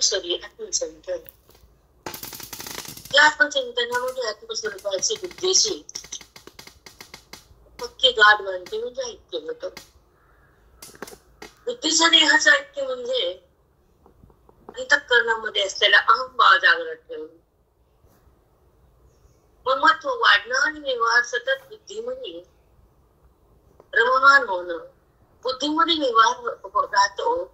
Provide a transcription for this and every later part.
अनुसरी आत्मचिंतन. या आत्मचिंतनामध्ये आत्मस्वरूपाची बुद्धीची पक्की गाठ बांधते म्हणजे ऐक्य होतं. बुद्धीचा देहाचं ऐक्य म्हणजे अंतःकरणामध्ये असलेला अहंभाव जागृत ठेवणे. ममत्व वाढणं आणि व्यवहार सतत बुद्धीमध्ये रममान होणं. बुद्धीमध्ये व्यवहार राहतो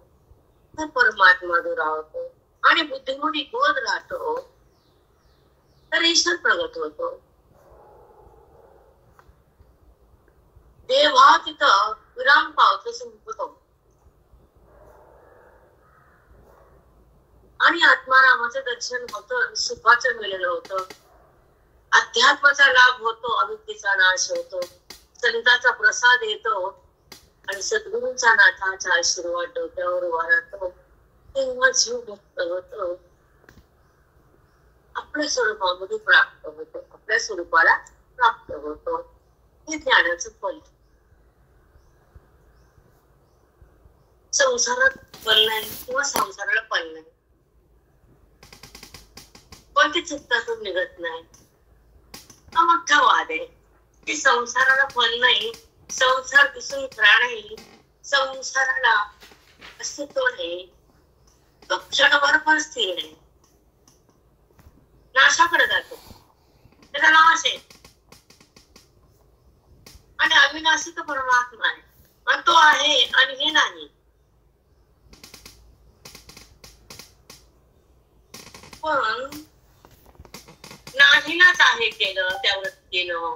तर परमात्मा दुरावतो आणि बुद्धीमध्ये बोध राहतो तर ईश्वर प्रगट होतो. देवभाव तिथं विराम पावतो संपतो आणि आत्मारामाचं दर्शन होतं, सुखाचं मिलन होतं, अध्यात्माचा लाभ होतो, अविद्येचा नाश होतो, संतांचा प्रसाद येतो आणि सद्गुरूंचा नाथाचा आशीर्वाद डोक्यावर उभा राहतो. तेव्हा जीव भक्त होतो, आपल्या स्वरूपामध्ये प्राप्त होतो, आपल्या स्वरूपाला प्राप्त होतो. हे ज्ञानाचं फल. संसारात फल नाही किंवा संसाराला फल नाही, पण ते चित्तातून निघत नाही. हा मोठा वाद आहे की संसाराला फल नाही, संसार दिसून खरा नाही, संसाराला अस्तित्व नाही, तो क्षणभर पण स्थिर नाही, नाशाकडे जातो, त्याचा नाश आहे. आणि अविनाशी तो परमात्मा आहे आणि तो आहे आणि हे नाही. पण नाहीलाच आहे केलं त्यावर केलं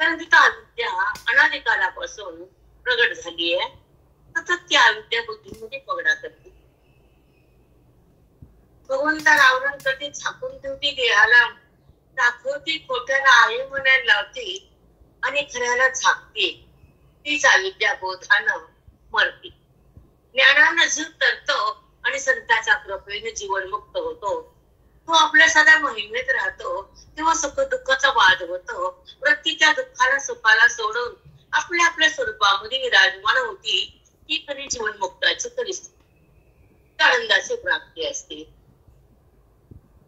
कारण तिथं अविद्या अनादिकालापासून प्रगट झाली आहे. सतत ती अविद्या बुद्धीमध्ये पगडा करते. भगवंताला आवरण करते, झाकून ठेवती देहाला, दाखवती खोट्याला आहे म्हणायला लावते आणि खऱ्याला झाकते. तीच अविद्या बोधानं मरते. ज्ञानानं जीव तरतो आणि संतांच्या कृपेने जीवन मुक्त होतो. तो आपल्या सदा महिमेत राहतो. तेव्हा सुख दुःखाचा वाद होतो. प्रत्येच्या दुःखाला सुखाला सोडून आपल्या आपल्या स्वरूपामध्ये विराजमान होती. ही खरी जीवन मुक्ताची परिस्थिती, आनंदाची प्राप्ती असते.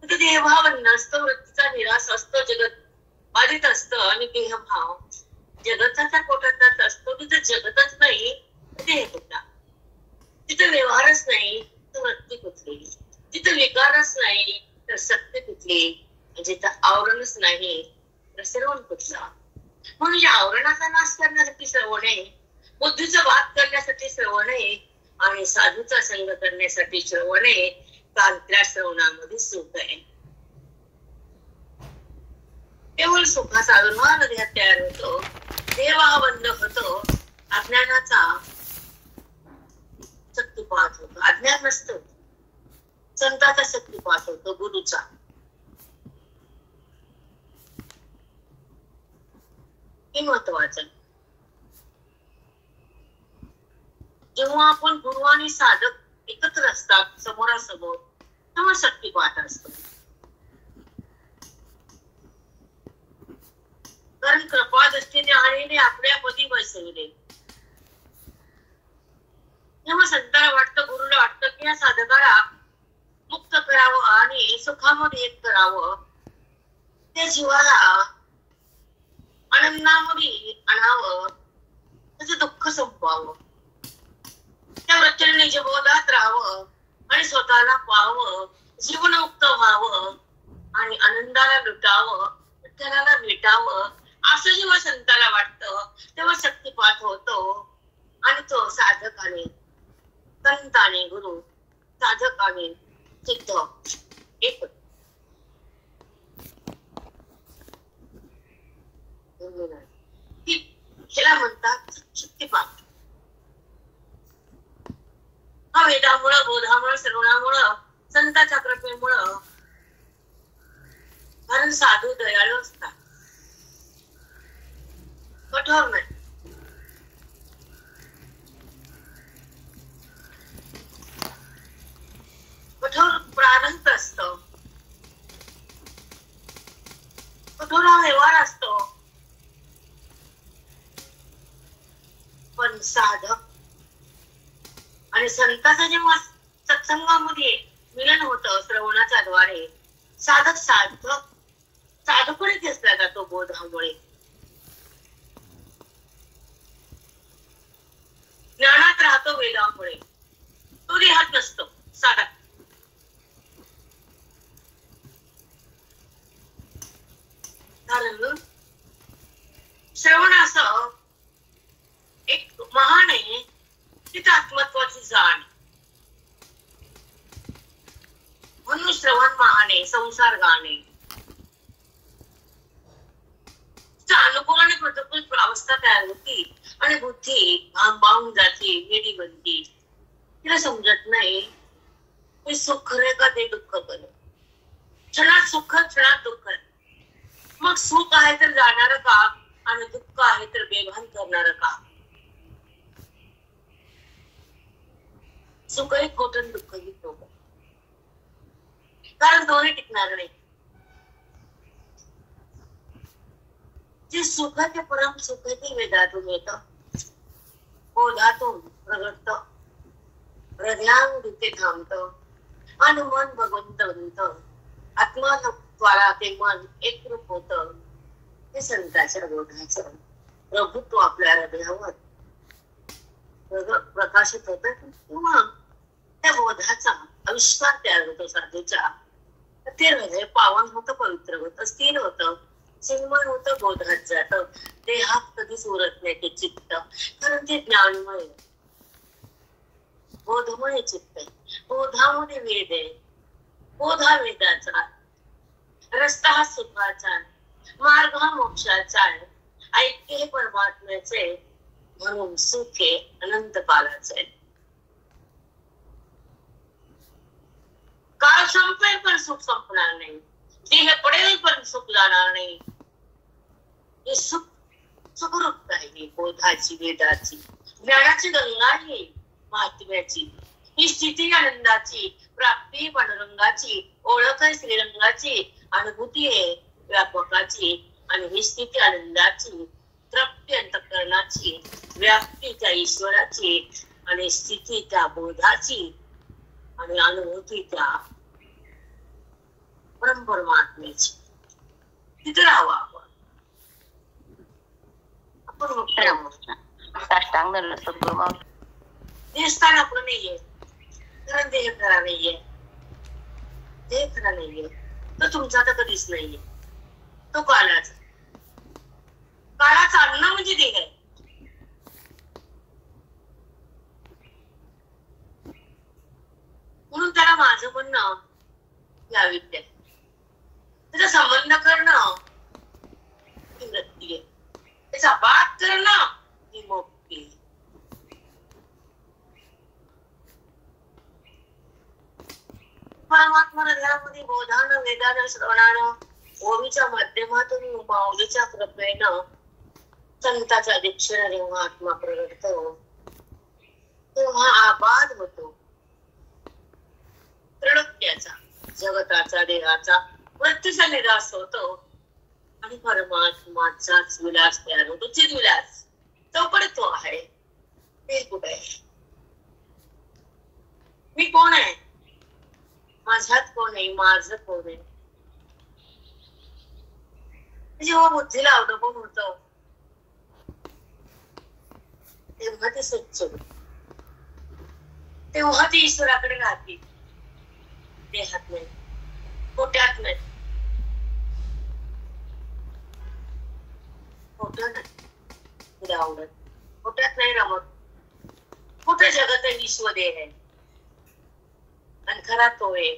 देहभाव नसतो, वृत्तीचा निराश असतो, जगत बाधित असतं आणि देहभाव जगताच्या पोटात असतो. तिथे जगतच नाही, देह कुठला. तिथे व्यवहारच नाही तर वृत्ती कुठली. तिथे विकारच नाही तर सत्य कुठली. जिथं आवरणच नाही तर श्रवण कुठला. म्हणून या आवरणाचा नाश करण्यासाठी श्रवण आहे, बुद्धीचा वाद करण्यासाठी श्रवण आहे आणि साधूचा संग करण्यासाठी श्रवण आहे. कारण त्या श्रवणामध्ये सुख आहे. केवळ सुखाचा अभिमान ध्यान तयार होतो, देह बंद होतो, अज्ञानाचा शक्तिपात होतो. अज्ञान नसतो, संताचा शक्तिपात होतो, गुरुचा. हे महत्वाचं. जेव्हा आपण गुरु आणि साधक एकत्र असतात समोरासमोर तेव्हा शक्तिपात असतो. कारण कृपा दृष्टीने हरीने आपल्या पदी बसविले. तेव्हा संताला वाटतं, गुरुला वाटतं की या साधकाला मुक्त करावं आणि सुखामध्ये एक करावं, त्या जीवाला आनंदामध्ये आणावं, त्याचं दुःख संपवावं, त्या वृत्तीने निजबोधात राहावं आणि स्वतःला पाहावं, जीवनमुक्त व्हावं आणि आनंदाला लुटावं, विठ्ठलाला भेटावं. असं जेव्हा संताला वाटतं तेव्हा शक्तिपात होतो आणि तो साधकाने, संताने, गुरु साधकाने सिद्ध एक ह्याला म्हणतात शक्तिपात. हा वेदामुळं, बोधामुळं, श्रवणामुळं, संतांच्या कृपेमुळं. कारण साधू दयाळू असतात, कठोर नाही. कठोर प्रारंभ असतो, कठोर हा व्यवहार असतो. पण साधक आणि संतांचा जेव्हा सत्संगामध्ये मिलन होत ज्ञानाद्वारे साधकपणे घेतला जातो बोधामुळे. ज्ञानात राहतो वेदामुळे, तो देहात नसतो साधक. कारण श्रवणाचं एक महान आहे तिथं आत्मत्वाची जाण, म्हणून श्रवण महान आहे, संसार गाणे अनुकूल आणि प्रतिकूल अवस्था तयार होती आणि बुद्धी भांबावून जाते, वेडी बनते. तिला समजत नाही ते सुख खरे का ते दुःख खरं. क्षणात सुख क्षणात दुःख. मग सुख आहे तर जाणार का आणि दुःख आहे तर बेभान करणार का. सुखही खोट दुःखही खोट, कारण दोन्ही टिकणार नाही. जे सुख ते परम सुख ते वेदातून येत, बोधातून प्रगटत, हृदयांग ते थांबत आणि मन भगवंत बनत. आत्मत्वाला ते मन एकरूप होत. ते संतांच्या बोधाचं प्रभुत्व आपल्या हृदयावर प्रकाशित होत, किंवा त्या बोधाचा आविष्कार तयार होतो साधूचा. ते हृदय पावन होतं, पवित्र होतं, स्थिर होतं, चिन्मय होतं, बोधात जात. देहात कधीच उरत नाही ते चित्त, कारण ते ज्ञानमय बोधमय चित्त आहे. बोधामध्ये वेद आहे, बोध हा वेदाचा, रस्ता हा सुखाचा, मार्ग हा मोक्षाचा आहे, ऐक्य हे परमात्म्याचे, म्हणून सुख हे अनंत कालाच आहे. काळ संपेल पण सुख संपणार नाही, देह पडेल पण सुख जाणार नाही. हे सुख सुखरूप आहे बोधाची, वेदाची, ज्ञानाची गंगा आहे महात्म्याची. ही स्थिती आनंदाची, प्राप्ती पांडुरंगाची, ओळख आहे श्रीरंगाची, अनुभूती आहे व्यापकाची. आणि ही स्थिती आनंदाची, तृप्ती अंतःकरणाची, व्याप्ती त्या ईश्वराची, आणि स्थिती त्या बोधाची, आणि अनुभूती त्या परमात्म्याची. तिथे राहावं आपण. हे स्थान आपलं नाहीये, कारण देह खरा नाहीये. देह खरा नाहीये तो तुमचा तर कधीच नाहीये, तो काळाचा. काळाचा अन्न म्हणजे देह आहे. म्हणून त्याला माझं म्हणणं या विद्या, त्याचा संबंध करणं ही वृत्ती आहे, त्याचा बात करणं ही मुक्ती. परमात्मा हृदयामध्ये बोधानं वेदानं श्रवणानं ओवीच्या माध्यमातून माऊलीच्या कृपेनं संताचा दीक्षेनं जेव्हा आत्मा प्रगटतो तेव्हा आबाद होतो. त्रैलोक्याचा, जगताचा, देहाचा, वृत्तीचा निराश होतो आणि परमात्माचाच विलास तयार होतो. चिदविलास तो पण तो आहे. ते कुठे आहे? मी कोण आहे? माझ्यात कोण आहे? माझं कोण आहे? जेव्हा बुद्धीला अवलंबून होत तेव्हा ते स्वच्छ होत, तेव्हा ती ईश्वराकडे राहते. देहात नाही, पोट्यात नाही. पोट्यात नाही आवडत, पोट्यात नाही रमत. कुठे जगत आहे? विश्वदेह आहे आणि खरा तो आहे.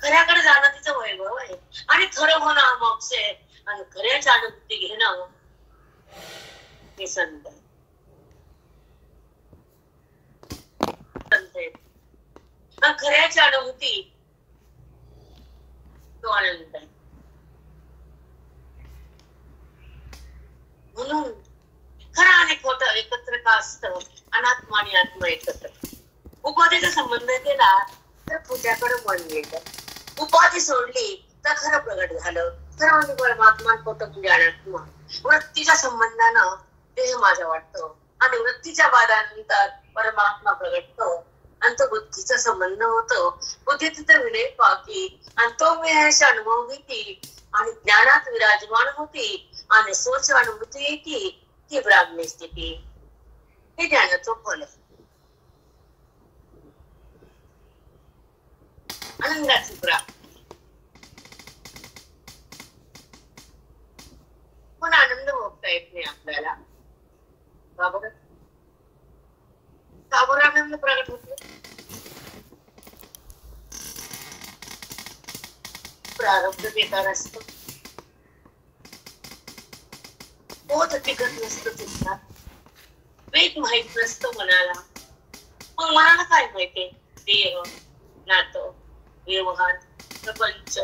खऱ्याकडे जाणं तिचं वैभव आहे आणि खरं होणं हा मोक्ष आहे. आणि खऱ्याची अनुभूती घेणं हे संत आहे. खऱ्याची अनुभूती तो आनंद आहे. म्हणून खरं आणि खोटं एकत्र का असतं? अनात्मा आणि आत्मा एकत्र. उपाधीचा संबंध केला तर खोट्याकडे मन येतं, उपाधी सोडली तर खरं प्रगट झालं. खरं म्हणजे परमात्मा, खोटं म्हणजे अनात्मा. वृत्तीच्या संबंधानं देह माझा वाटतो आणि वृत्तीच्या बाधानंतर परमात्मा प्रगटतो आणि तो बुद्धीचा संबंध होतो. बुद्धी तिथे विनय पावती आणि तो विनयाची अनुभव घेती आणि ज्ञानात विराजमान होती आणि सोच अनुभूती येते ती ब्राह्मणी स्थिती. हे ज्ञानाचं फल आहे. आनंदाची प्राप्ती. पण आनंद भोगता येत नाही आपल्याला. का बरं? का बरं आनंद प्रगट होतो? प्रारब्ध बेकार असतो. बोध टिकत नसतो तिथला. वेग माहित नसतो मनाला. मग मनाला काय माहितीये? देह, नातं, व्यवहार, प्रपंच,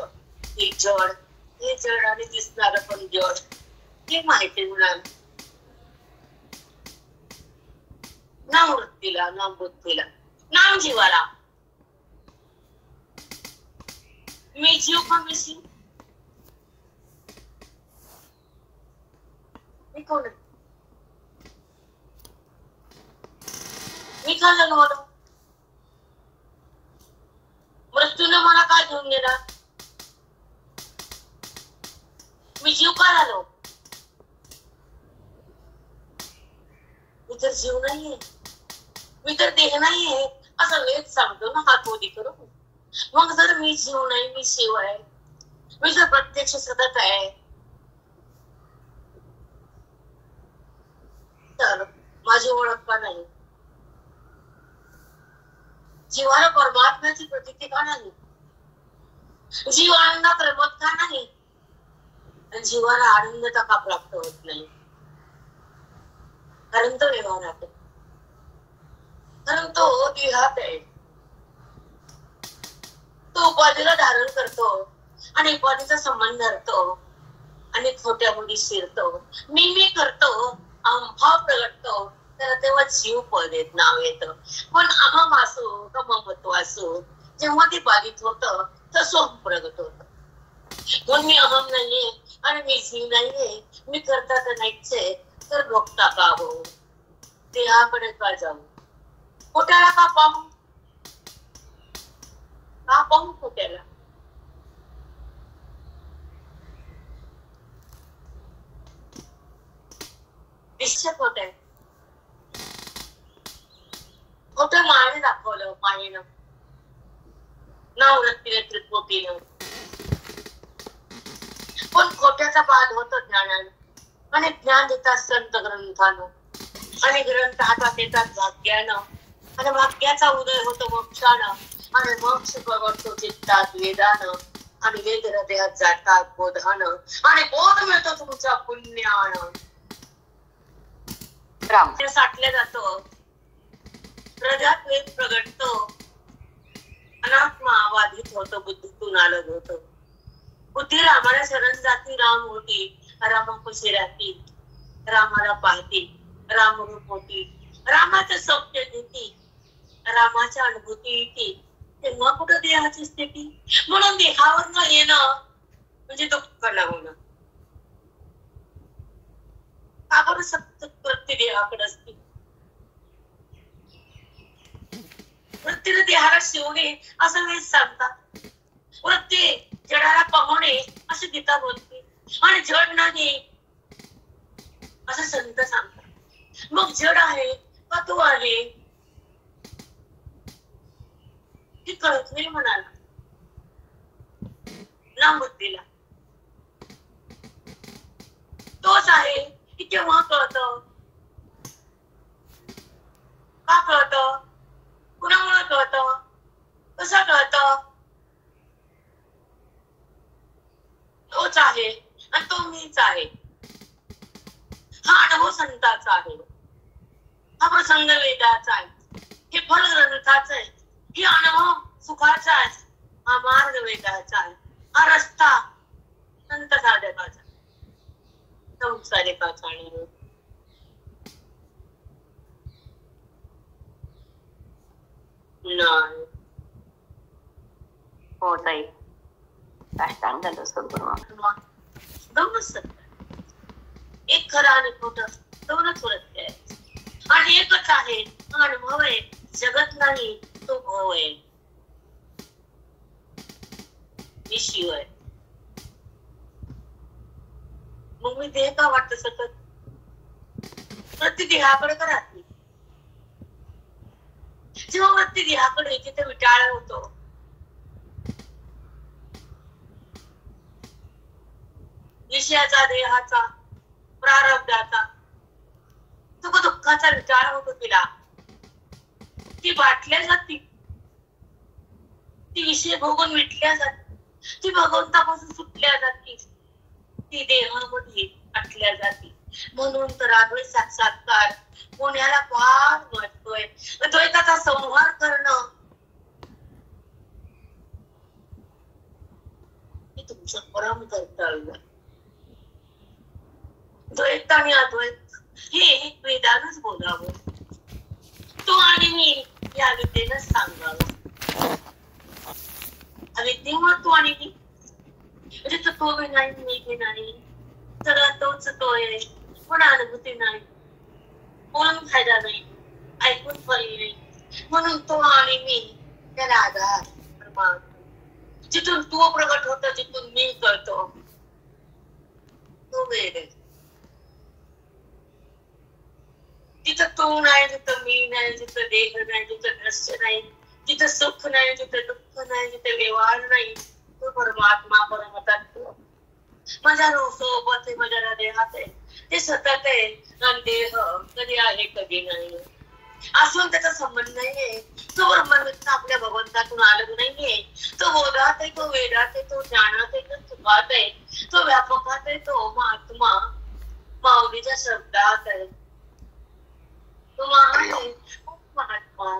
हे जड, हे जड आणि दिसणार पण जड, हे माहिती मुलाला. ना वृत्तीला, ना बुद्धीला, ना जीवाला. मी जीव का मी शिव? मी कोण आहे? मी का जन्मलो? मृत्यूने मला काय घेऊन गेला? मी जीव का झालो? मी तर जीव नाहीये, मी तर देह नाहीये असं वेद सांगतो ना हात मोदी करून. मग जर मी जीव नाही, मी शिव आहे, मी जर प्रत्यक्ष सतत आहे, तर माझी ओळख का नाही? जीवाला परमात्म्याची प्रतीती का नाही? जीव आनंदात रमत का नाही? जीवाला आनंदता का प्राप्त होत नाही? कारण तो व्यवहारात आहे, कारण तो देहात आहे. तो उपाधीला धारण करतो आणि उपाधीचा संबंध धरतो आणि खोट्या मुली शिरतो. मी करतो, अहंभाव प्रगटतो, तर तेव्हा जीव पदेत नाव येतं. पण अहम असो का ममत्व असो, जेव्हा ते बाधित होतं तर सोम प्रगट होत. पण मी अहम नाहीये आणि मी जीव नाहीये, मी करता तर नाहीचे, तर भोगता का हो? देहाकडे का जाऊ? खोट्याला का पाहू? का पाहू खोट्याला? दिसत खोट आहे. खोट मायेने दाखवलं, मायेनं ना वृत्तीने त्रिपुटीनं. पण खोट्याचा बाध होतो ज्ञानानं आणि ज्ञान देतात संत ग्रंथानं आणि ग्रंथ हातात येतात भाग्यानं आणि भाग्याचा उदय होतो मोक्षानं आणि मोक्ष प्रगटतो चित्तात वेदानं आणि वेद हृदयात जातात बोधानं आणि बोध मिळतो तुमच्या पुण्यानं. साठले जातो हृदयात वेद प्रगटतो, अनात्मा बाधित होतो, बुद्धीतून अलग होतो. बुद्धी रामाला शरण जाती, राम होती, रामापाशी राहती, रामाला पाहती, रामरूप होती, रामाचं सौख्य घेती, रामाच्या अनुभूती येते. तेव्हा कुठं देहाची स्थिती? म्हणून देहावर न येणं म्हणजे दुःख न होणं. का बरं सतत वृत्ती देहाकडे असते? वृत्तीने देहाला शिवणे असं वेद सांगतात. वृत्ती जडाला पाहणे अशी गीता बोलते आणि जड नाही असं संत सांगतात. मग जड आहे का तू आहे हे कळत नाही म्हणाला ना बुद्धीला. तोच आहे की केव्हा कळतं? का कळतं? कुणामुळे कळतं? कसं कळतं? तोच आहे आणि तो मीच आहे. हा अनुभव संताचा आहे, हा प्रसंग वेदाचा आहे, हे फल ग्रंथाचं आहे, हे अनुभव सुखाचा आहे, हा मार्ग वेदाचा आहे, हा रस्ता संत साधकाचा, संसारिकाचा नाही. हो ताई, साष्टांग दोनच सत्य, एक खरं आणि खोटं दोनच वृत्ती आहे आणि एकच आहे, अनुभव आहे, जगत नाही, तो भाव आहे, मी शिव आहे. मग मी देह का वाटत सतत? प्रति देहाकडे का राहते? जेव्हा प्रति देहाकडे तिथे विटाळ होतो, विषयाचा, देहाचा, प्रारब्धाचा, सुख दुःखाचा विचार होतो तिला. ती वाटल्या जाती, ती विषय भोगून मिटल्या जाते, ती भगवंतापासून सुटल्या जाते, ती देहामध्ये आटल्या जाते. म्हणून तर अद्वैत साक्षात्कार पुण्याला फार महत्व आहे. द्वैताचा संहार करणं हे तुमचं परम कर्तव्य. द्वैत आणि अद्वैत हे वेदानच बोलावं, तो आणि मी या विद्येनं सांगावं. अविद्येमुळे तू आणि मी म्हणजे तो बी नाही, मी बी नाही, सगळा तोच तो आहे, पण अनुभूती नाही, बोलून फायदा नाही, ऐकून पर्याय नाही. म्हणून तो आणि मी त्याला आधार परमात्मा. जिथून तू प्रगट होतो, जिथून मी करतो, तो वेद आहे. जिथं तू नाही, जिथं मी नाही, जिथं देह नाही, जिथं दृश्य नाही, जिथं सुख नाही, जिथं दुःख नाही, जिथं व्यवहार नाही, तो परमात्मा परमतत्व माझ्या सोबत आहे, माझ्या देहात आहे, ते सतत आहे. आणि देह कधी आहे कधी नाही असून त्याचा संबंध नाहीये. तो ब्रह्मविद्या आपल्या भगवंतातून आलं नाहीये. तो बोधात आहे, तो वेदात आहे, तो ज्ञानात आहे, तो सुखात आहे, तो व्यापकात आहे, तो महात्मा माऊलीच्या शब्दात आहे, तो महान आहे, महात्मा.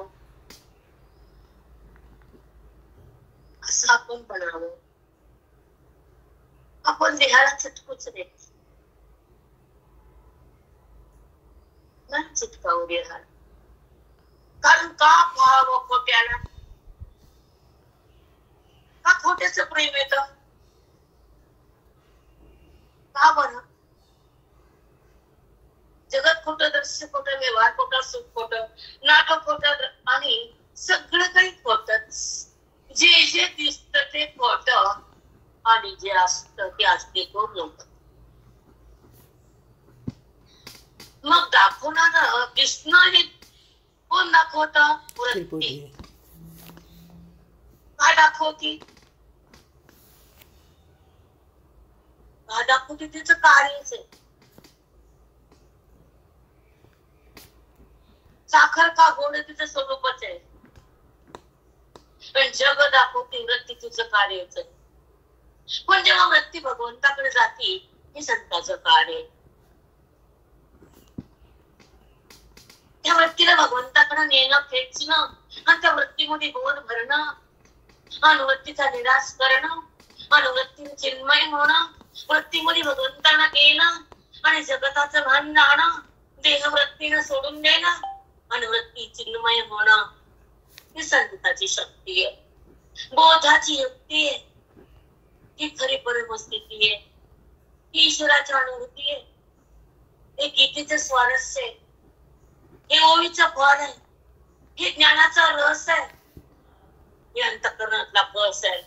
असं आपण बनावं. आपण देहाला चटकूच देत नाही, चिटकावू देहाला. कारण का भाव खोट्याला, का खोट्याचं प्रेम येत, का बरं? जगत खोटं, दृश्य खोटं, व्यवहार खोटा, सुख खोटं, नाटक खोटं आणि सगळं काही खोटच. जे जे दिसत ते खोट आणि जे असत ते असते तो नव्हतं. मग दाखवणार दिसणं हे कोण दाखवत? वृत्ती. काय दाखवती? काय दाखवते? तिचं कार्यच आहे. साखर का गोड तिचं स्वरूपच आहे. पण जग दाखवते वृत्ती तिचं कार्यच आहे. पण जेव्हा वृत्ती भगवंताकडे जाती हे संतांचं कार्य. त्या वृत्तीला भगवंताकडे नेणं, खेचणं आणि त्या वृत्तीमध्ये बोध भरणं, अनुवृत्तीचा निराश करणं, अनुवृत्तीने चिन्मय होणं, वृत्तीमध्ये भगवंतांना येणं आणि जगताचं भान जाणं, देहवृत्तीनं सोडून देणं, अनुवृत्ती चिन्मय होणं ही संताची शक्ती आहे. बोधाची युक्ती आहे. ही खरी परमस्थिती आहे. ही ईश्वराची अनुभूती आहे. हे गीतेचं स्वारस्य आहे. हे ओळीचं फळ आहे. हे ज्ञानाचा रस आहे. हे अंतःकरणातला कस आहे.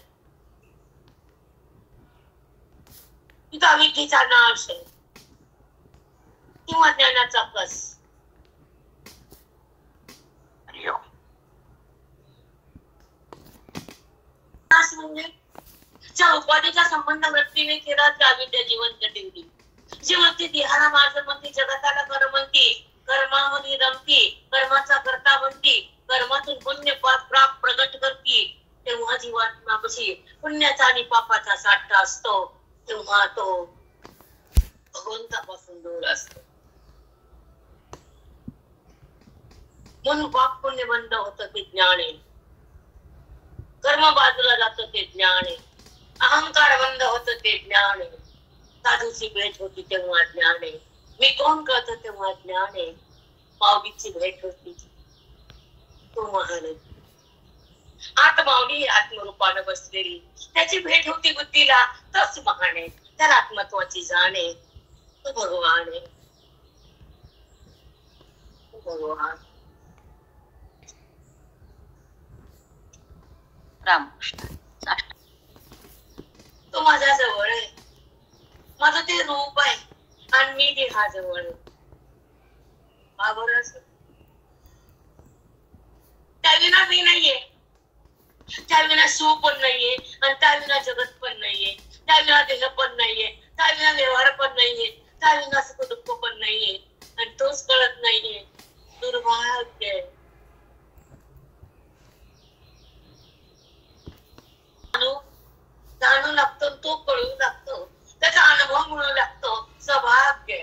तिथं अविद्येचा नाश आहे किंवा ज्ञानाचा कस. म्हणजे ज्या उपाधीचा संबंध वृत्तीने केला त्या अविद्या जिवंत ठेवली. जी वृत्ती देहाला माझं म्हणती, जगताला कर म्हणती, कर्मामध्ये रमती, कर्माचा करता म्हणती, कर्मातून पुण्य प्राप्त प्रगट करती, तेव्हा जीवात्मापाशी पुण्याचा आणि पापाचा साठा असतो. तेव्हा तो भगवंतापासून दूर असतो. म्हणून पाप पुण्य बंद होतं ते ज्ञान आहे. कर्म बाजूला जातं ते ज्ञान आहे. अहंकार बंद होतं ते ज्ञान आहे. साधूची भेट होती तेव्हा ज्ञान आहे. मी कोण कळतो तेव्हा ज्ञान आहे. माऊलीची भेट होती तो महान आहे. आत्मावली आत्मरूपानं बसलेली त्याची भेट होती बुद्धीला, तोच महान आहे. त्याला आत्मत्वाची जाण आहे. तो भगवान आहे. तो भगवान. रामकृष्ण. तो माझ्या जवळ आहे, माझं ते रूप आहे आणि मी देहाजवळ आहे. त्याविना मी नाहीये, त्याविना शिव पण नाहीये आणि त्याविना जगत पण नाहीये, त्याविना देह पण नाहीये, त्याविना व्यवहार पण नाहीये, त्याविना सुख दुःख पण नाहीये आणि तोच कळत नाहीये. दुर्भाग्य. जाणू लागतो, तो कळू लागतो, त्याचा अनुभव मिळू लागतो. सौभाग्य.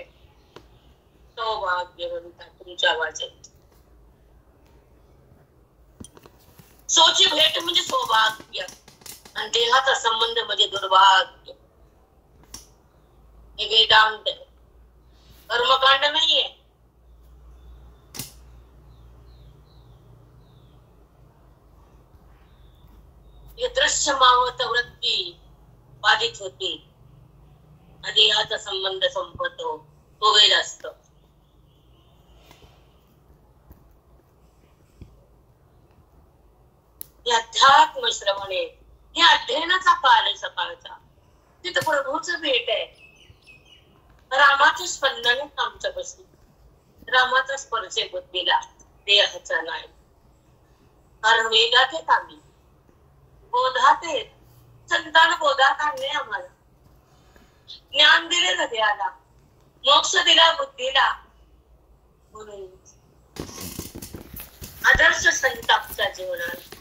सौभाग्य म्हणतात तुमच्या वाचेत. सोची भेट म्हणजे सौभाग्य आणि देहाचा संबंध म्हणजे दुर्भाग्य. हे वेदांत कर्मकांड नाहीये. हे दृश्य मावत वृत्ती बाधित होते आणि देहाचा संबंध संपतो. तो वेळ असतो. अध्यात्म श्रवणे हे अध्ययनाचा काल आहे सकाळचा. तिथं प्रभूच भेट आहे. रामाच्या स्पंदने आमच्या बसली. रामाचा स्पर्श बुद्धीला, देहाचा नाही. कारण वेगात येत आम्ही, बोधात येत. संतान बोधात आणले आम्हाला, ज्ञान दिले हृदयाला, मोक्ष दिला बुद्धीला. म्हणून आदर्श संत आमच्या जीवनात.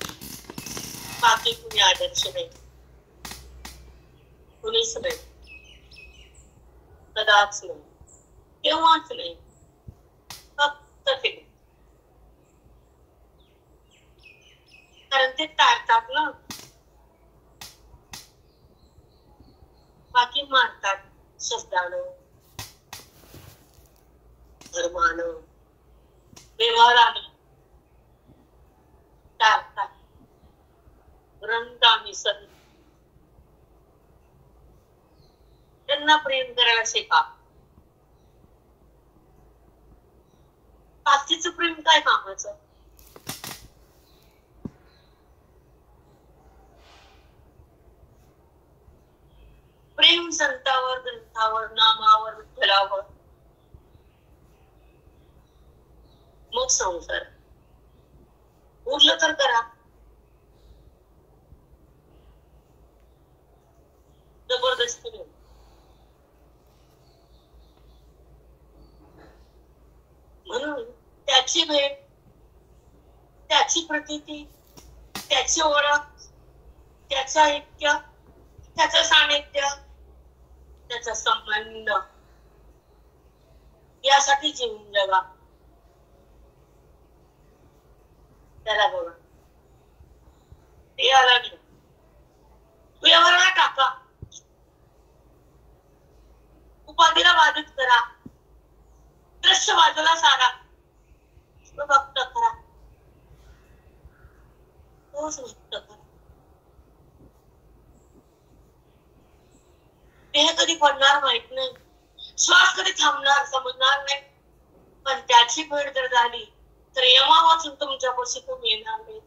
बाकी कुणी आदर्श नाही, कुणीच नाही, कदाच नाही, केव्हाच नाही. फक्त ते, कारण ते टाळतात ना. बाकी मारतात शब्दानं, धर्मानं, व्यवहारानं टाळतात. ग्रंथामी संत त्यांना प्रेम करायला शिका. बाकीचं प्रेम काय कामाचं. प्रेम संतावर, ग्रंथावर, नामावर, विठ्ठलावर, मग संसार. उरलं तर करा, जबरदस्ती नाही. म्हणून त्याची भेट, त्याची प्रतीती, त्याची ओळख, त्याचं ऐक्य, त्याचं सानिध्य, त्याचा संबंध यासाठी जीवन जगा. त्याला बघा, ते आला नाही. व्यवहाराला टाका, उपाधीला बाधित करा, दृश्य बाजूला सारा, भक्त करा, तोच भक्त करा. देह कधी पडणार माहित नाही, श्वास कधी थांबणार समजणार नाही, पण त्याची भेट जर झाली तर यमा वाचून तुमच्यापाशी तुम्ही येणार नाही.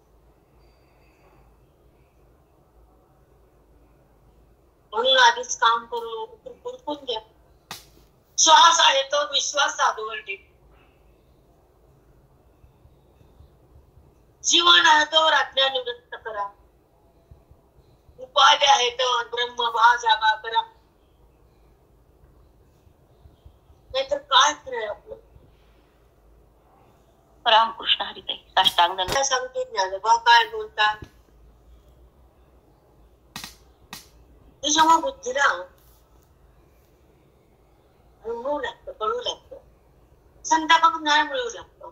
म्हणून आधीच काम करून उरकून घ्या. श्वास आहे तो विश्वास साधूवर ठेवा. जीवन आहे तो आज्ञा निवृत्त करा. उपाय आहे तो ब्रह्मभा जागा करा. नाहीतर काय खरंय आपलं. रामकृष्ण हरिताई. साष्टांग काय सांगते ज्ञानोबा काय बोलतात. त्याच्यामुळे बुद्धीला अनुभव लागतो, कळू लागतो, संताकडून ज्ञान मिळू लागतो.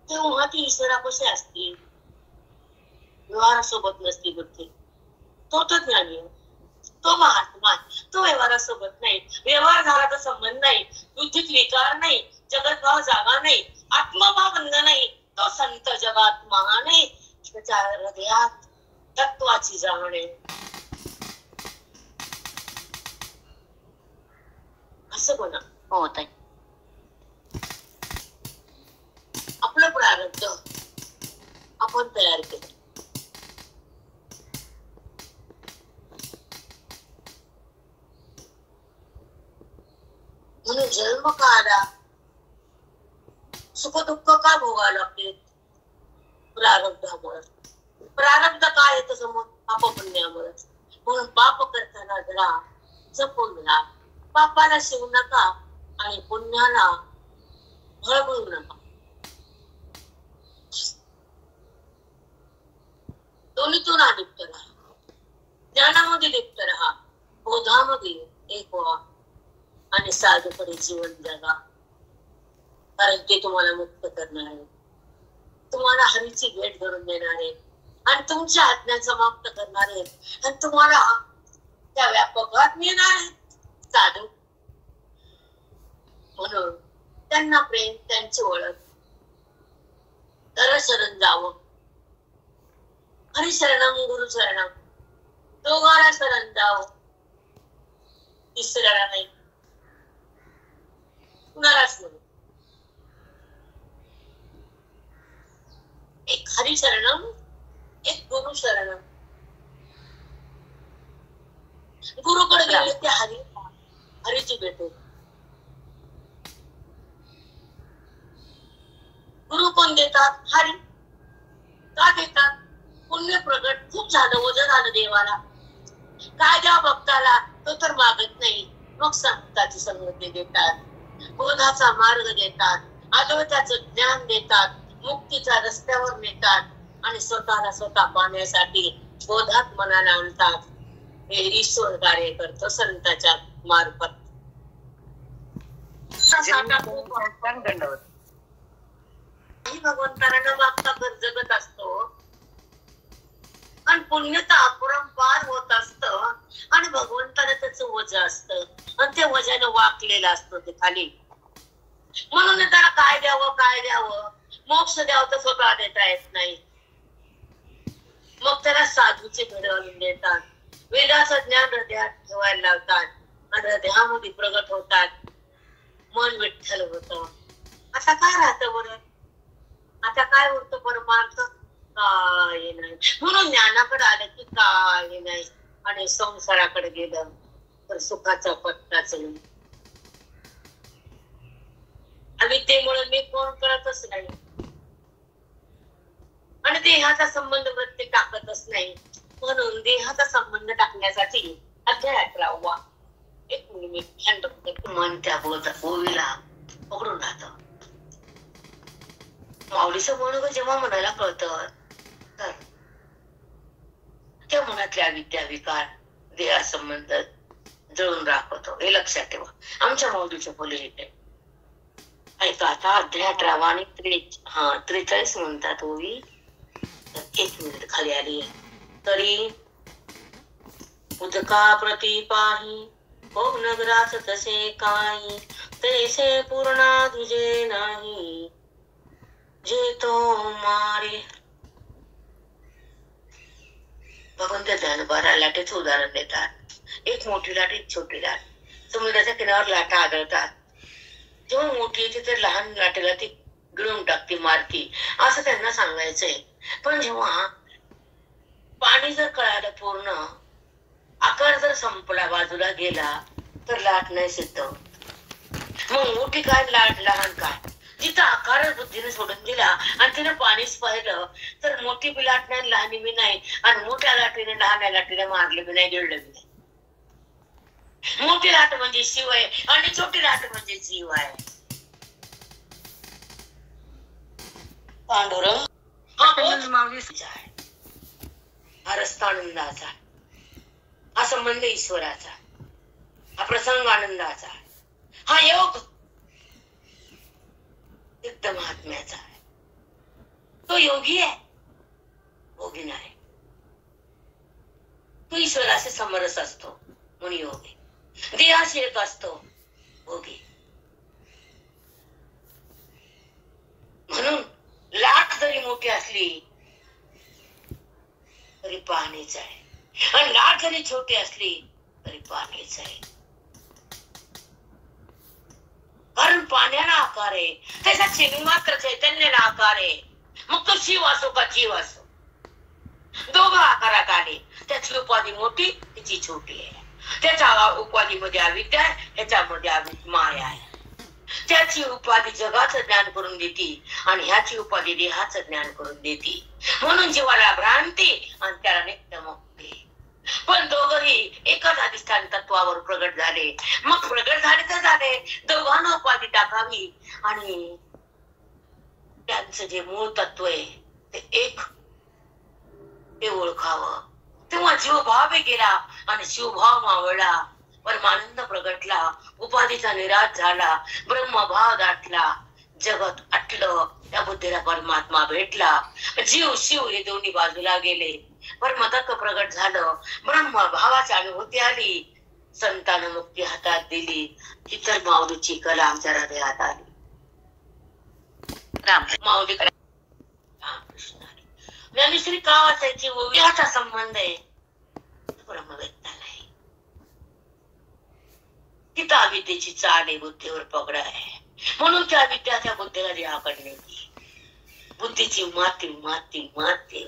तेव्हा ती ईश्वरापाशी असते, व्यवहारासोबत नसती बुद्धी. तो ज्ञानी, तो महात्मा, तो व्यवहारासोबत नाही. व्यवहार झाला तर संबंध नाही, बुद्धीत विकार नाही, जगत भाव जागा नाही, आत्मभाव बंध नाही. तो संत जगात महान आहे. त्याच्या हृदयात तत्वाची जाणे. असं म्हणा. हो ताई. आपलं प्रारब्ध आपण तयार केलं. म्हणून जन्म का आला, सुख दुःख का भोगावं लागते, प्रारब्धामुळे. प्रारब्ध काय येतं समोर, पाप पुण्यामुळे. म्हणून पाप करताना जरा जपून राहा. पापाला शिवू नका आणि पुण्याला भळबळू नका. दोन्हीतून लिप्त राहा. ज्ञानामध्ये लिप्त राहा, बोधामध्ये एक व्हा आणि साधूपणे जीवन जगा. कारण ते तुम्हाला मुक्त करणार आहे, तुम्हाला हरीची भेट घडून देणार आहे आणि तुमच्या आज्ञा समाप्त करणार आहेत आणि तुम्हाला त्या व्यापकात नेणार आहेत साधू. म्हणून त्यांना प्रेम, त्यांची ओळख, तर शरण जावं. हरी शरणम गुरु शरणम, दोघाला शरण जावं, तिसऱ्याला नाही, कुणालाच नाही. एक हरी शरणम, एक गुरु शरणम. गुरुकडे गेले ते हरीची भेट. गुरु कोण देतात, हरी. का देतात, पुण्य प्रगट खूप झालं, वजन झालं देवाला. काय द्या भक्ताला, तो तर मागत नाही. मग संताची संगती देतात, बोधाचा मार्ग देतात, अद्वैताचं ज्ञान देतात, मुक्तीच्या रस्त्यावर नेतात आणि स्वतःला स्वतः पाहण्यासाठी बोधात मनाला आणतात. हे ईश्वर कार्य करतो संतांच्या मार्फत. भगवंताला न मागता घर जगत असतो आणि पुण्यता अपरंपार होत असत आणि भगवंताला त्याचं वज असत आणि ते वजाने वाकलेलं असतं ते खाली. म्हणून त्याला काय द्यावं, मोक्ष द्यावं तर स्वतः देता येत नाही. मग त्याला साधूचे भेट घालून देतात, वेदाचं ज्ञान हृदयात ठेवायला लावतात आणि हृदयामध्ये प्रगट होतात. मन विठ्ठल होत. आता काय राहतं बरं, आता काय होतं परमार्थ, काय नाही. म्हणून ज्ञानाकडे आलं की काय नाही आणि संसाराकडे गेलं तर सुखाचा पत्ताच नाही. अविद्येमुळे मी कोण कळतच नाही आणि देहाचा संबंध वृत्ती टाकतच नाही. म्हणून देहाचा संबंध टाकण्यासाठी अध्याय 11 एक मिनिट मन त्या ओवीला पकडून राहत. माऊलीचं मन जेव्हा मनाला कळतं तर त्या मनातल्या अविद्या विकार देहा संबंध जळून राखतो. हे लक्षात ठेवा. आमच्या माऊलीच्या बोली येते ऐका. आता अध्याय 11 आणि 43 म्हणतात ओवी. एक मिनिट खाली आली. तरी उदका प्रति पाही हो नगराच तसे काही, तैसे पूर्णा तुझे नाही जे तो मारे. भगवंत ध्यानभारा लाटेचं उदाहरण देतात. एक मोठी लाट, एक छोटी लाट. समुद्राच्या किनाऱ्यावर लाटा आढळतात. जेव्हा मोठी येते तर लहान लाटेला ती गिळून टाकते, मारती, असं त्यांना सांगायचंय. पण जेव्हा पाणी जर कळालं पूर्ण, आकार जर संपला, बाजूला गेला, तर लाट नाही सिद्ध होत. मग मोठी काय, लाट लहान काय. जिथं आकारच बुद्धीने सोडून दिला आणि तिने पाणीच पाहिलं तर मोठी बी लाट नाही, लहानी बी नाही आणि मोठ्या लाटीने लहान लाटीने मारले बी नाही, गिळलं बी नाही. मोठी लाट म्हणजे शिव आहे आणि छोटी लाट म्हणजे जीव आहे. पांडुरंग हा रस्ता आनंदाचा, हा संबंध ईश्वराचा, हा प्रसंग आनंदाचा, हा योग एकदम आत्म्याचा आहे. तो योगी आहे, भोगी नाही. तो ईश्वराशी समरस असतो म्हणून योगी, देहाशी एक असतो भोगी. म्हणून लाट जरी मोठी असली तरी पाणीच आहे आणि लाट जरी छोटी असली तरी पाणीच आहे. कारण पाण्याला आकार आहे, त्याचा चिन्ह मात्र चैतन्याला आकार आहे. मग तो शिव असो का जीव असो, दोघं आकारात आले. त्याची उपाधी मोठी, तिची छोटी आहे. त्याच्या उपाधीमध्ये अविद्या आहे, ह्याच्यामध्ये माया आहे. त्याची उपाधी जगाचं ज्ञान करून देते आणि ह्याची उपाधी देहाचं ज्ञान करून देते. म्हणून जीवाला भ्रांती आणि त्याला नित्य मुक्ती. पण दोघंही एकच अधिष्ठान तत्वावर प्रगट झाले. मग प्रगट झाले तर झाले, दोघांना उपाधी टाकावी आणि त्यांचं जे मूळ तत्व आहे ते एक ते ओळखावं. तेव्हा जीवभाव गेला आणि शिवभाव मावळला. परमानंद प्रगटला, उपाधीचा निराश झाला, ब्रह्मभाव दाटला, जगत आटलं. त्या बुद्धीला परमात्मा भेटला. जीव शिव हे दोन्ही बाजूला गेले. परमतत्व प्रगट झालं, ब्रह्मभावाची अनुभूती आली. संतान मुक्ती हातात दिली. ही तर माऊलीची कला आमच्या हृदयात आली. राम माऊली कला ज्ञानेश्वरी का वाचायची? ओव्याचा संबंध आहे, ब्रह्मवेत्ता नाही. तिथं अविद्येची चाल आहे, बुद्धीवर पगड आहे. म्हणून त्या विद्याच्या बुद्धीला देहाकडे नेली. बुद्धीची माती माती माती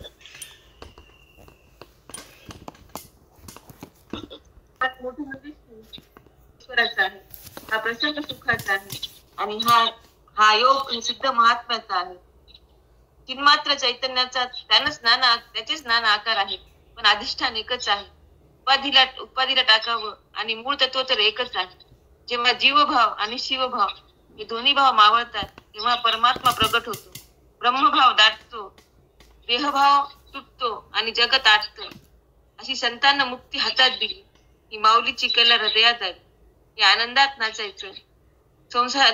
मोठं म्हणजे ईश्वराचा आहे. हा प्रसन्न सुखाचा आहे आणि हा योग सिद्ध महात्म्याचा आहे. चिन्मात्र चैतन्याचा त्याचेच नाना आकार आहे, पण अधिष्ठान एकच आहे. उपाधीला टाकावं आणि मूळ तत्व तर एकच आहे. जेव्हा जीवभाव आणि शिवभाव हे दोन्ही भाव मावळतात तेव्हा परमात्मा प्रगट होतो. ब्रह्मभाव दाटतो, देहभाव तुटतो आणि जगत आटतं. अशी संतांना मुक्ती हातात दिली. ही माऊलीची कला हृदयात आहे. या आनंदात नाचायचं,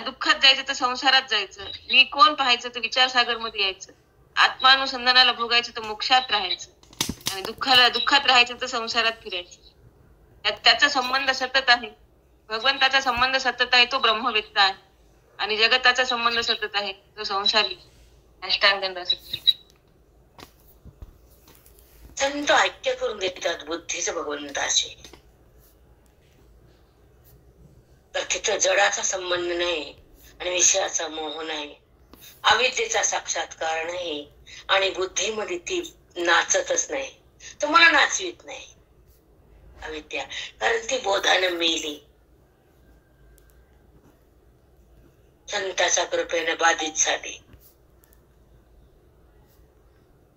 दुःखात जायचं तर संसारात जायचं, मी कोण पाहायचं तर विचारसागर मध्ये यायचं, आत्मानुसंधानाला भोगायचं तर मोक्षात राहायचं आणि दुःखात राहायचं तर संसारात फिरायचं. त्याचा संबंध सतत आहे. भगवंताचा संबंध सतत आहे, तो ब्रह्मवेत्ता आहे. आणि जगताचा संबंध सतत आहे, तो संसारी अष्टांग. संत ऐक्य करून देतात बुद्धीचं भगवंताशी. तर तिथं जडाचा संबंध नाही आणि विषयाचा मोह नाही, अविद्येचा साक्षात्कार नाही आणि बुद्धीमध्ये ती नाचतच नाही. तुम्हाला नाचवीत नाही अविद्या, कारण ती बोधानं मेली. संताच्या कृपेने बाधित झाली.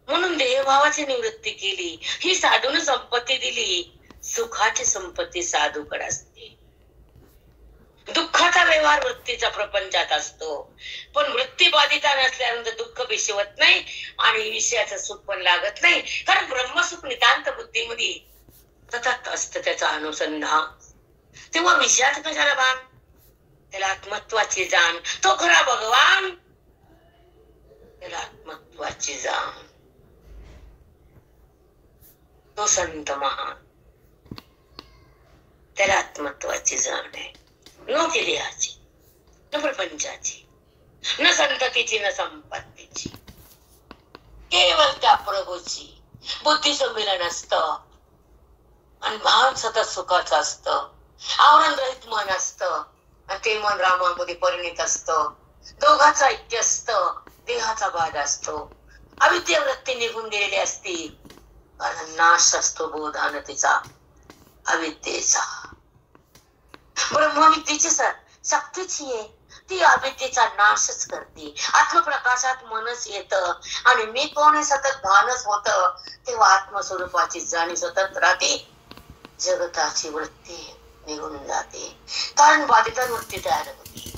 म्हणून देहभावाची निवृत्ती केली. ही साधून संपत्ती दिली. सुखाची संपत्ती साधूकडे असते. दुःखाचा व्यवहार वृत्तीचा प्रपंचात असतो, पण वृत्ती बाधिता नसल्यानंतर दुःख विषवत नाही आणि विषयाचं सुख पण लागत नाही. कारण ब्रह्मसुख नितांत बुद्धीमध्ये सतत असतं त्याचा अनुसंधान. तेव्हा विषयात कशाला भान? त्याला आत्मत्वाची जाण. तो खरा भगवान, त्याला आत्मत्वाची जाण. तो संत महान, त्याला आत्मत्वाची जाण आहे. न देहाची, न प्रपंचाची, न संततीची, न संपत्तीची, केवळ त्या प्रभूची. बुद्धी संमेलन असतं आणि भान सतत सुखाचं असतं. आवरण रहित मन असतं आणि ते मन रामामध्ये परिणित असतं. दोघांचं ऐक्य असतं, देहाचा बाध असतो. अविद्या वृत्ती निघून गेलेली असती कारण नाश असतो बोधानतेचा, अविद्येचा. ब्रह्मविद्येची शक्तीची आहे, ती अविद्येचा नाशच करते. आत्मप्रकाशात मनच येत आणि मी कोण हे सतत भानच होत. तेव्हा आत्मस्वरूपाची जाणीव सतत राहते. जगताची वृत्ती निघून जाते, कारण बाधितांवृत्ती तयार होती.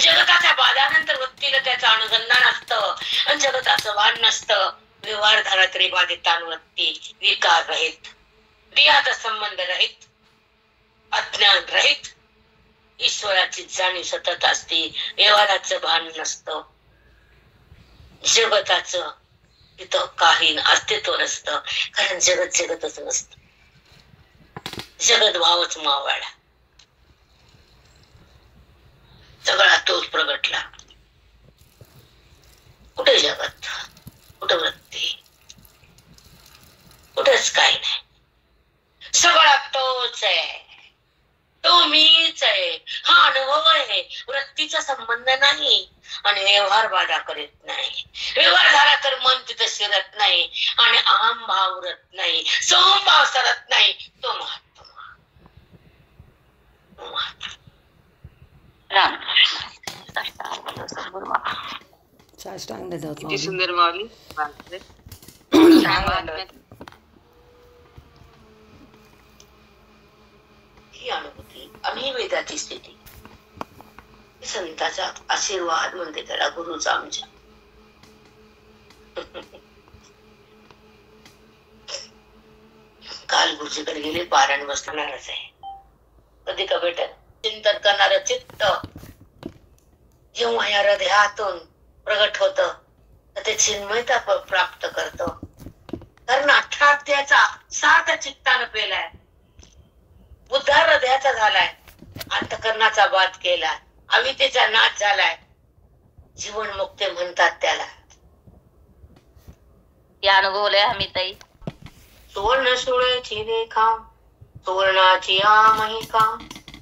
जगताच्या बाधानंतर वृत्तीला त्याचं अनुसंधान असतं आणि जगताचं भान नसतं. व्यवहार झाला तरी बाधितांवृत्ती विकार रहित, देहाचा संबंध रहित, अज्ञान रहित, ईश्वराची जाणीव सतत असते. व्यवहाराचं भान नसतं, जगताचं तिथं काही अस्तित्व नसतं, कारण जगतच नसतं. जगत भावच मावळला, सगळा तोच प्रगटला. कुठे जगत, कुठे वृत्ती, कुठेच काही नाही. सगळा तोच आहे, तो मीच आहे. हा अनुभव आहे, वृत्तीचा संबंध नाही. आणि व्यवहार बाधा करीत नाही. व्यवहार झाला तर मन तिथं शिरत नाही आणि अहम भाव उरत नाही, समभाव सरत नाही. तो महात्मा. साष्टांग दंडवत किती माऊली. सुंदर माऊली. बापरे. ही अनुभूती आणि वेदाची स्थिती, संताचा आशीर्वाद म्हणते त्याला, गुरुचा आमच्या. काल गुरुजीकडे गेले, पारायण बसणारच आहे. कधी का भेटत चिंतन करणार चित्त जेव्हा या हृदयातून प्रगट होत तर ते चिन्मयता प्राप्त करत. कारण 18 अध्यायाचा सार्थ चित्तानं पेलाय, उद्धार हृदयाचा झालाय, अंतकरणाचा बाध केला, अवितेचा नाश झालाय, जीवन मुक्ती म्हणतात त्याला. या अनुभवलंय आम्ही ताई. सुवर्ण सुळेची रेखा सुवर्णाची आमहिका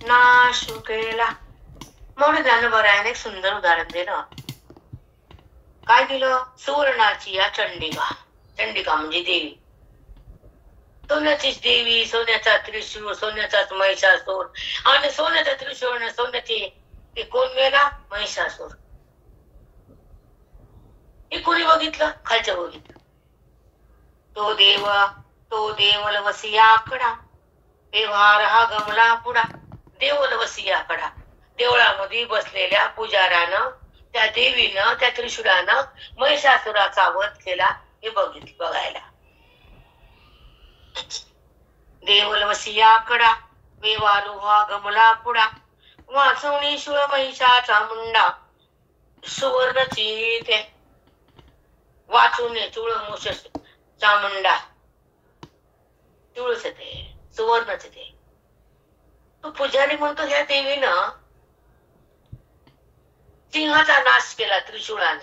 नाश केला. म्हणून ज्ञानोबरायाने एक सुंदर उदाहरण दिलं. काय दिलं? सुवर्णाची या चंडिका. चंडिका म्हणजे देवी, सोन्याचीच देवी, सोन्याचा त्रिशूळ, सोन्याचाच महिषासूर. आणि सोन्याचा त्रिशूळ सोन्याची कोण मेला? महिषासूर. हे कोणी बघितलं? खालच्या बघितलं. तो देवल वसियाकडा, व्यवहार हा गमला पुढा. देवल वसियाकडा, देवळामध्ये बसलेल्या पुजारानं, त्या देवीनं, त्या त्रिशूळानं महिषासुराचा वध केला. हे बघायला. देवल वसियाकडा, व्यवहार हा गमला पुढा. वाचवणी शुळ महिषाचा मुंडा, सुवर्णची ते वाचवणे चुळ मुश चामुंडा. चुळच ते सुवर्णच ते. तो पुजारी म्हणतो ह्या देवीनं सिंहाचा नाश केला त्रिशूळानं.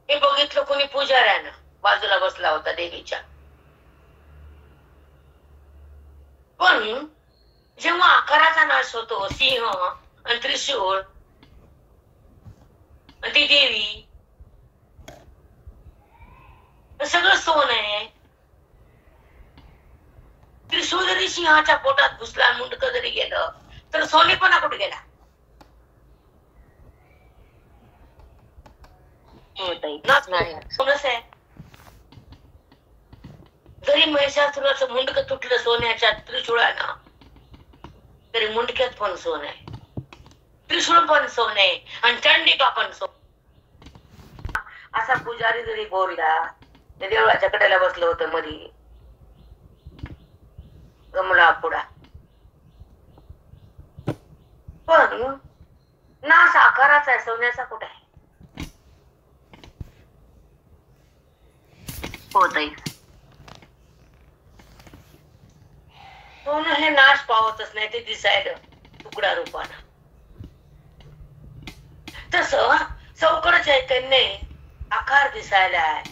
हे बघितलं कोणी? पुजाऱ्यानं. बाजूला बसला होता देवीच्या. पण जेव्हा आकाराचा नाश होतो, सिंह आणि त्रिशूळ आणि ती देवी, सगळं सोन आहे. त्रिशूळ जरी सिंहाच्या पोटात घुसला, मुंडक जरी गेलं, तर सोनेपणा कुठे गेला? सोनच आहे. जरी महिषासुराचं मुंडक तुटलं सोन्याच्या त्रिशूळानं, तरी मुंडक्यात पण सोन आहे, त्रिशूळ पण सोन आहे आणि चंडिका पण सोन. असा पुजारी जरी बोलला, त्या देवळाच्या कडेला बसलं होतं मधी, गमला पुढा. पण नाश आकाराचा आहे, सोन्याचा कुठे आहे? हो ताई. सोनं हे नाश पावतच नाही, ते दिसायला तुकडा रूपानं. तस सौकड चैतन्य आकार दिसायला आहे,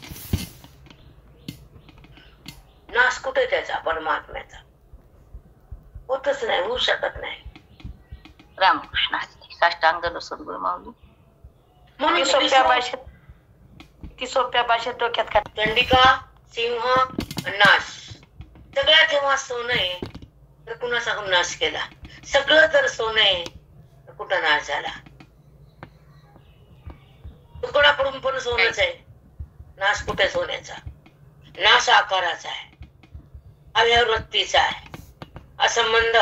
नाश कुठे त्याचा? परमात्म्याचा होतच नाही, होऊ शकत नाही. रामकृष्ण साष्टांग सद्गुरु माऊली. म्हणून सोप्या भाषेत डोक्यात काय? चंडिका, सिंह, नाश. सगळ्यात जेव्हा सोनं आहे तर कुणाचा नाश केला? सगळं जर सोनं आहे तर कुठं नाश झाला? तुकडा पडून पण सोनच आहे, नाश कुठे सोन्याचा? नाश आकाराचा आहे, अव्यवृत्तीचा आहे, असंबंध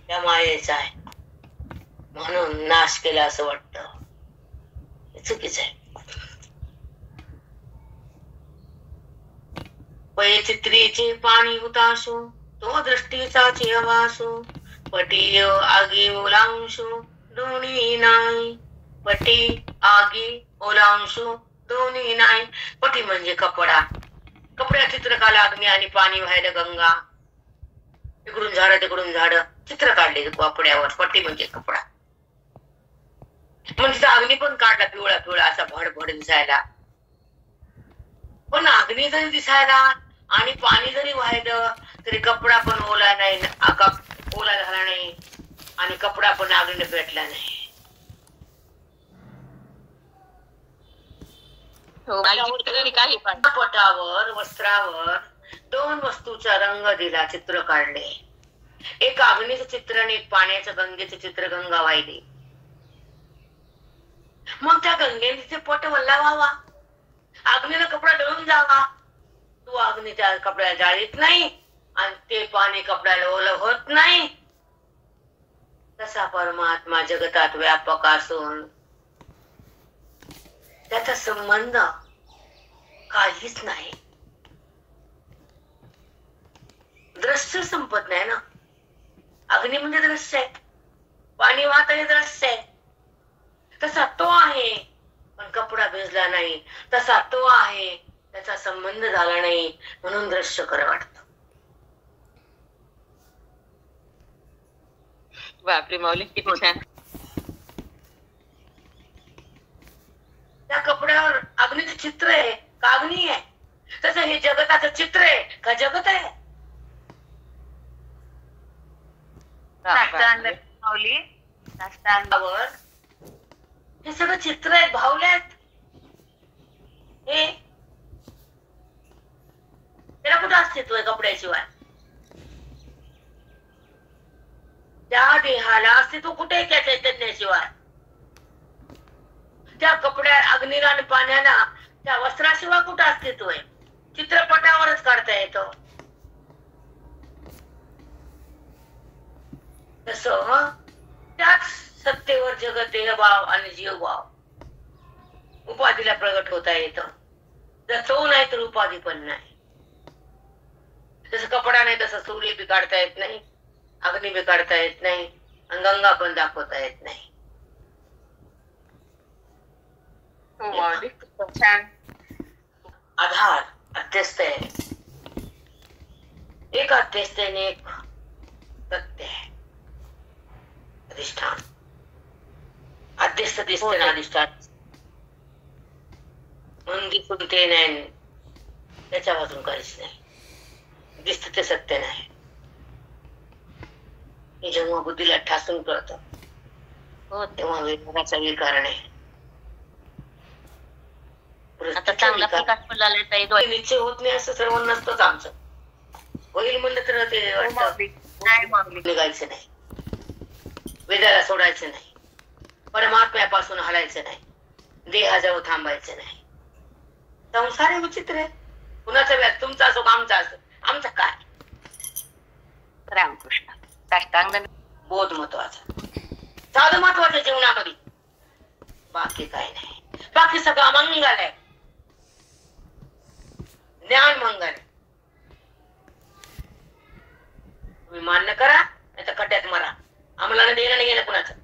त्या मायेचा आहे. म्हणून नाश केला असं वाटतं, चुकीच आहे. पै चित्रीचे पाणी हुताशु, तो दृष्टीचा चिवासु. पटी आगी ओलांशु दोन्ही नाही, पटी आगी ओलांशु दोन्ही नाही. पटी म्हणजे कपडा, कपड्या चित्रकाला अग्नी आणि पाणी व्हायला गंगा. इकडून झाड तिकडून झाड, चित्र काढले कपड्यावर. पट्टी म्हणजे कपडा. म्हणजे अग्नी पण काढला पिवळा पिवळा असा भडभड दिसायला. पण अग्नी जरी दिसायला आणि पाणी जरी वाहिलं तरी कपडा पण ओला नाही, ओला झाला नाही आणि कपडा पण अग्नीने पेटला नाही. हो, आणि काही पण पटावर वस्त्रावर दोन वस्तूचा रंग दिला, चित्र काढले. एक अग्नीचं चित्र आणि एक पाण्याचं गंगेचं चित्र. गंगा वाहिली. मग त्या गंगेचे पट वल्ला व्हावा, अग्नीला कपडा जळून जावा. तू अग्नी त्या कपड्याला जाळीत नाही आणि ते पाणी कपड्याला ओलं होत नाही. तसा परमात्मा जगतात व्यापक असून त्याचा संबंध काहीच नाही. दृश्य संपत नाही ना. अग्नी म्हणजे दृश्य आहे, पाणी वाहत आहे दृश्य आहे. तसा तो आहे, पण कपडा भिजला नाही. तसा तो आहे, त्याचा संबंध झाला नाही, म्हणून दृश्य खरं वाटत. बापरे माऊली, किती छान. त्या कपड्यावर अग्नीचं चित्र आहे का अग्नी आहे? तसं हे जगताचं चित्र आहे का जगत आहे? माऊली साष्टांगावर हे सगळं चित्र आहेत, भावले आहेत. हे त्याला कुठं अस्तित्व आहे कपड्याशिवाय? त्या देहाला अस्तित्व कुठे आहे त्या चैतन्याशिवाय? त्या कपड्या अग्नीला आणि पाण्याला त्या वस्त्राशिवाय कुठं अस्तित्व आहे? चित्रपटावरच काढता येतं. तसं त्याच सत्तेवर जगत देहभाव आणि जीवभाव उपाधीला प्रगट होता येतं. जर तो नाही तर उपाधी पण नाही. जसं कपडा नाही तसं सूर्य बी काढता येत नाही, अग्नी बी काढता येत नाही, आणि गंगा पण दाखवता येत नाही. छान. आधार अध्यस्त आहे, एक अध्यस्त आहे आणि एक सत्य आहे, अधिष्ठान. अध्यस्त दिसते ना अधिष्ठान, म्हणून दिसून ते नाही, त्याच्या बाजून काहीच नाही. दिसत ते सत्य नाही. हे जेव्हा बुद्धीला ठासून कळतं तेव्हा विकाराचा विकार नाही. आता चांगला प्रकाश पडलाय ताई. निश्चय होत नाही असं सर्व नसतंच आमचं. होईल म्हणलं तर ते वाटतं निघायचं नाही, वेदाला सोडायचं नाही, परमात्म्यापासून हलायचं नाही, देहाजवळ थांबायचं नाही. संसार हे विचित्र आहे. कुणाचा व्यास तुमचा असो आमचा असो, आमचा काय? रामकृष्ण. साष्टांग बोध महत्वाचा, साधं महत्वाचं जीवनामध्ये. बाकी काय नाही. बाकी सगळं मंगल आहे, ज्ञान मंगल आहे. तुम्ही मान्य करा नाही तर खड्ड्यात मरा. आम्हाला देणं नाही घेणं कुणाचं.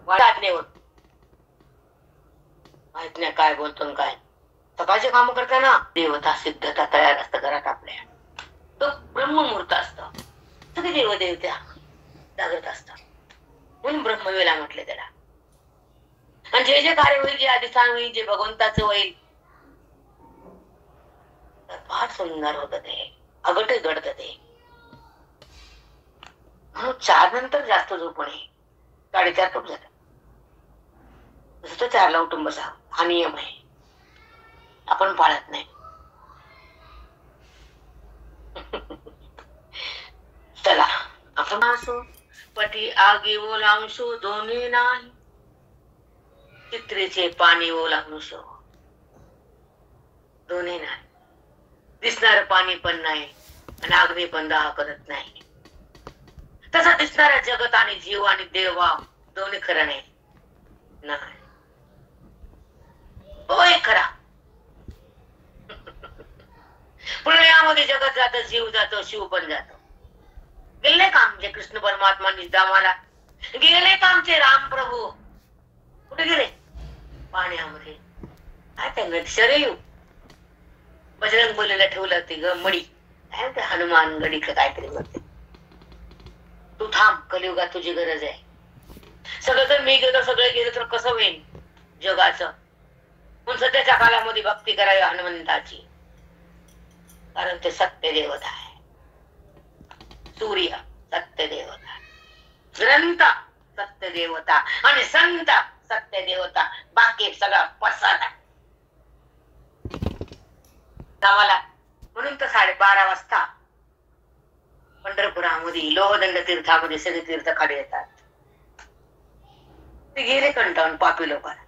वाटत नाही होत, माहित नाही काय बोलतो काय. सकाळचे काम करताना देवता सिद्धता तयार असतं घरात आपल्या. तो ब्रह्ममुहूर्त असत, सगळे देवदेवत्या जागृत असतात, म्हणून ब्रह्मवेला म्हटले त्याला. आणि जे जे कार्य होईल, जे अधिष्ठान होईल, जे भगवंताचं होईल, फार सुंदर होत ते, अगट घडत ते. म्हणून 4 नंतर जास्त झोप नये, 4:30 पण झालं. तसं तर 4ला उठून बसा, हा नियम आहे, आपण पाळत नाही. चला आपण असो पटी आगी ओलांशो दोन्ही नाही, चित्रेचे पाणी ओलांशो दोन्ही नाही. दिसणार पाणी पण नाही आणि अग्नी पण दाह करत नाही. तसा दिसणारा जगत आणि जीव आणि देवभाव दोन्ही खरं नाही. होय खरा. पुण्यामध्ये जगत जात, जीव जातो, शिव पण जातो. गेले का आमचे कृष्ण परमात्मा निदामाला? गेले का आमचे राम प्रभू? कुठे गेले? पाण्यामध्ये. काय त्यांना शरीर बजरंग बोलीला ठेवलं ते ग मडी, काय ते हनुमान गडी का काहीतरी म्हणते. तू थांब, कलियुगात तुझी गरज आहे. सगळं जर मी गेलो, सगळे गेलो तर कसं होईल जगाचं? पण सध्याच्या काळामध्ये भक्ती करावी हनुमंताची, कारण ते सत्य देवता आहे. सूर्य सत्य देवता, ग्रंथ सत्य देवता आणि संत सत्य देवता, बाकी सगळा पसारा. आम्हाला म्हणून तर 12:30 वाजता पंढरपुरामध्ये लोहदंड तीर्थामध्ये सगळे तीर्थ खाली येतात. ते गेले कंटाळून पापी लोकांना.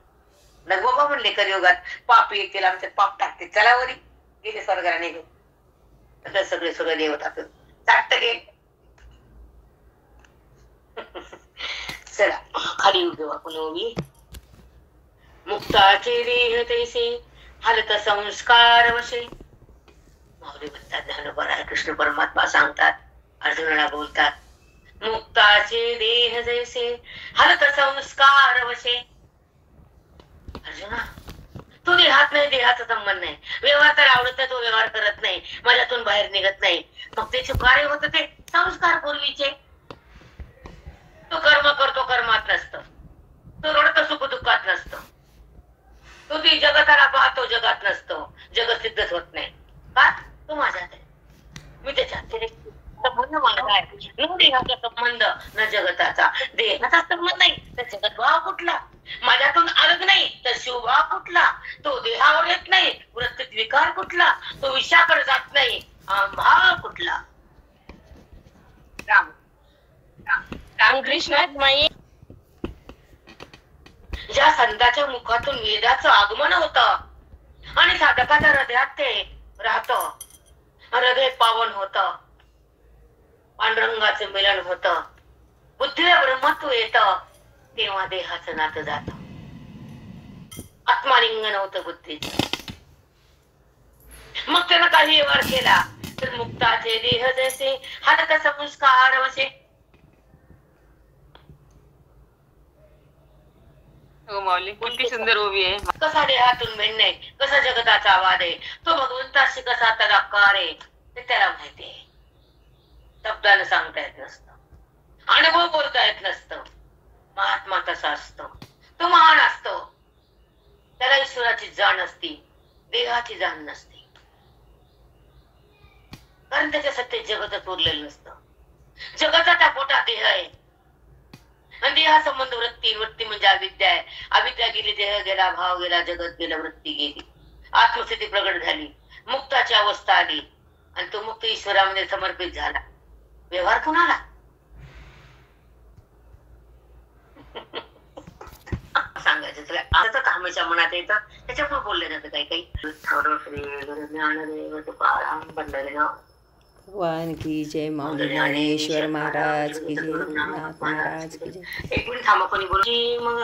नगबाबा म्हणले कलियुगात पापी येतील, आमचे पाप टाकते, चला वरी. गेले स्वर्गाला निघून. सगळे देवता चाट गेले. चला खाली उभे आपण उभी. मुक्ताचे देह तैसे हलत संस्कार वशे. माऊली म्हणतात, ज्ञानोबा कृष्ण परमात्मा सांगतात, अर्जुनाला बोलतात, मुक्ताचे देह जैसे हलत संस्कार वशे. अर्जुना, तू देहात नाही, देहाचा संबंध नाही. व्यवहार तर आवडत, तो व्यवहार करत नाही, माझ्यातून बाहेर निघत नाही. मग त्याचे कार्य होत ते संस्कार पूर्वीचे. तो कर्म करतो, कर्मात नसतो. तो रडतो, सुख दुःखात नसतो. तो ती जगताला पाहतो, जगात नसतो. जगत सिद्धच होत नाही. का? तो माझ्यात आहे, मी त्याच्यात. संबंध मला आहे. न देहाचा संबंध, न जगताचा. देहाचा संबंध नाही तर जगत भाव कुठला? माझ्यातून अलग नाही तर शिवभाव कुठला? तो देहावर येत नाही, वृत्तीत विकार कुठला? तो विषयाकडे जात नाही, भाव कुठला? राम रामकृष्ण माई. ज्या संतांच्या मुखातून वेदाचं आगमन होतं आणि साधकाच्या हृदयात ते राहत, हृदय पावन होत, पांडुरंगाचं मिलन होत, बुद्धीला ब्रह्मत्व येत, तेव्हा देहाचं नातं जात. आत्मालिंगन होतं बुद्धीचं. मग त्यानं काही व्यवहार केला तर मुक्ताचे देह जैसे हलत संस्कार वशे. हो माऊली, किती सुंदर उभी आहे. कसा देहातून भिन्न, कसा जगताचा आवाज आहे, तो भगवंताशी कसा तदाकार आहे, ते त्याला माहिती आहे. शब्दानं सांगता येत नसतं, अनुभव बोलता येत नसतं. महात्मा तसा असतो, तो महान असतो. त्याला ईश्वराची जाण असती, देहाची जाण नसते. कारण त्याच्या सत्य जगतच उरलेलं नसतं. जगताचा पोटा देह आहे आणि देहा संबंध वृत्ती. वृत्ती म्हणजे अविद्या आहे. अविद्या गेली, देह गेला, भाव गेला, जगत गेला, वृत्ती गेली, आत्मस्थिती प्रगट झाली, मुक्ताची अवस्था आली आणि तो मुक्त ईश्वरामध्ये समर्पित झाला. व्यवहार कुणाला? सांगायचं तुला आता कामाच्या मनात येतं, त्याच्यामुळे बोललं जातं काही काही. श्री गुरु ज्ञानदेव तुकाराम पंढरीनाथ भगवान की जय. माऊली ज्ञानेश्वर महाराज की जय. नाथ महाराज की जय. एक मिनिट थांबा, कोणी बोल मग